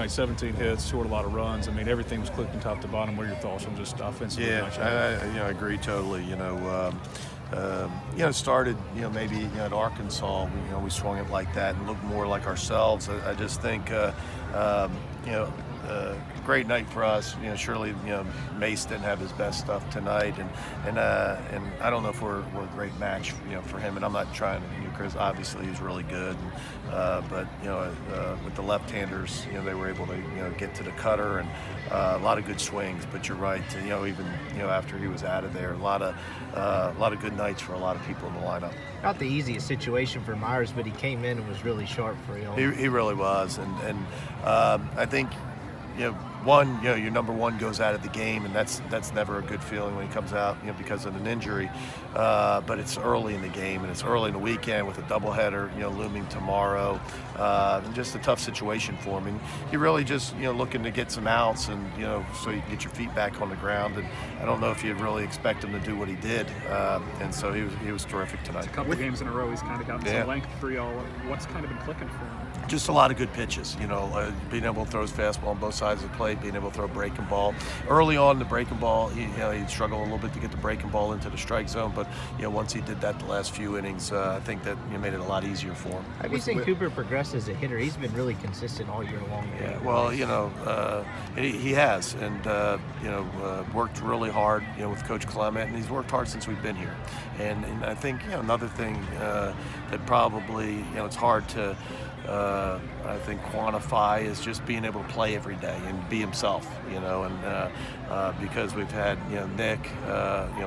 night, 17 hits, scored a lot of runs. I mean, everything was clicking top to bottom. What are your thoughts on just offensively? Yeah, I agree totally. Started, maybe at Arkansas, we swung it like that and looked more like ourselves. I just think, great night for us. Surely, Mace didn't have his best stuff tonight, and I don't know if we're a great match, for him. And I'm not trying to, Chris. Obviously, he's really good, but with the left-handers, they were able to, get to the cutter and a lot of good swings. But you're right, even after he was out of there, a lot of good nights for a lot of people in the lineup. Not the easiest situation for Myers, but he came in and was really sharp for you. He really was, and I think. Your number one goes out of the game, and that's never a good feeling when he comes out, because of an injury. But it's early in the game, and it's early in the weekend with a doubleheader, looming tomorrow. And just a tough situation for him. And he really just, looking to get some outs, and so you can get your feet back on the ground. And I don't know if you'd really expect him to do what he did. And so he was terrific tonight. It's a couple games in a row, he's kind of gotten some length for y'all. What's kind of been clicking for him? Just a lot of good pitches, being able to throw his fastball on both sides of the plate, being able to throw a breaking ball. Early on, the breaking ball, he struggled a little bit to get the breaking ball into the strike zone, but once he did that the last few innings, I think that made it a lot lot easier for him. How do you think Cooper progressed as a hitter? He's been really consistent all year long. Yeah, well, he has, and worked really hard, with Coach Clement, and he's worked hard since we've been here. And I think another thing that probably it's hard to I think quantify is just being able to play every day and be himself, and because we've had Nick,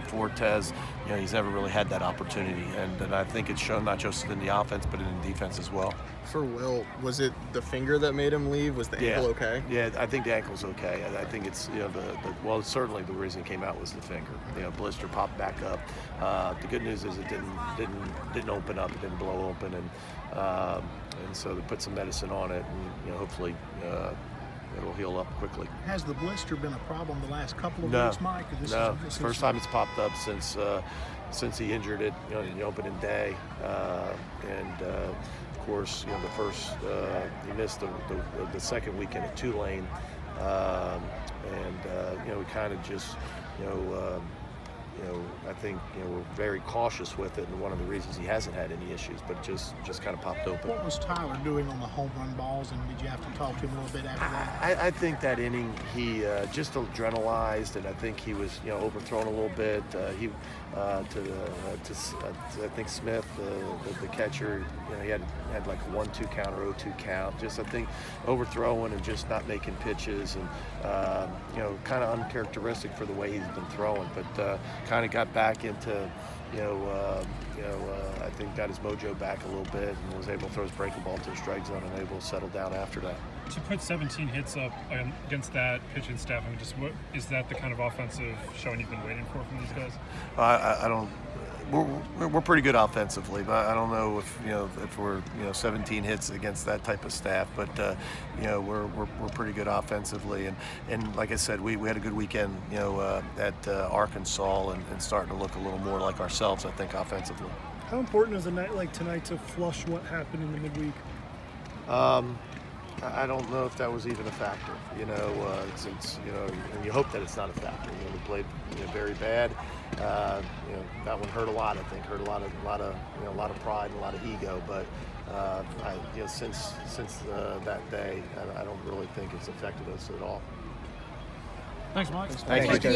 Fortes, he's never really had that opportunity, and I think it's shown not just in the offense but in the defense as well. For Will, was it the finger that made him leave? Was the ankle okay? Yeah, I think the ankle's okay. I think it's well, certainly the reason it came out was the finger. Blister popped back up. The good news is it didn't open up. It didn't blow open, and so they put some medicine on it, and hopefully it'll heal up quickly. Has the blister been a problem the last couple of weeks, Mike? No, it's the first time it's popped up since he injured it, in the opening day, and of course, the first he missed the second weekend at Tulane, and we kind of just I think we're very cautious with it, and one of the reasons he hasn't had any issues, but just kind of popped open. What was Tyler doing on the home run balls, and did you have to talk to him a little bit after that? I think that inning he just adrenalized, and I think he was overthrown a little bit. I think Smith, the catcher, he had like a 1-2 count or 0-2 count. Just I think overthrowing and just not making pitches, and kind of uncharacteristic for the way he's been throwing, but kind of got back into I think got his mojo back a little bit and was able to throw his breaking ball to the strike zone and able to settle down after that. To put 17 hits up against that pitching staff, I mean, just what is that the kind of offensive showing you've been waiting for from these guys? I don't. We're pretty good offensively, but I don't know if we're 17 hits against that type of staff, but we're pretty good offensively, and like I said, we had a good weekend at Arkansas, and starting to look a little more like ourselves, I think, offensively. How important is a night like tonight to flush what happened in the midweek? I don't know if that was even a factor, since and you hope that it's not a factor. We played very bad. That one hurt a lot. I think hurt a lot of pride and a lot of ego. But since that day, I don't really think it's affected us at all. Thanks, Mike. Thank you.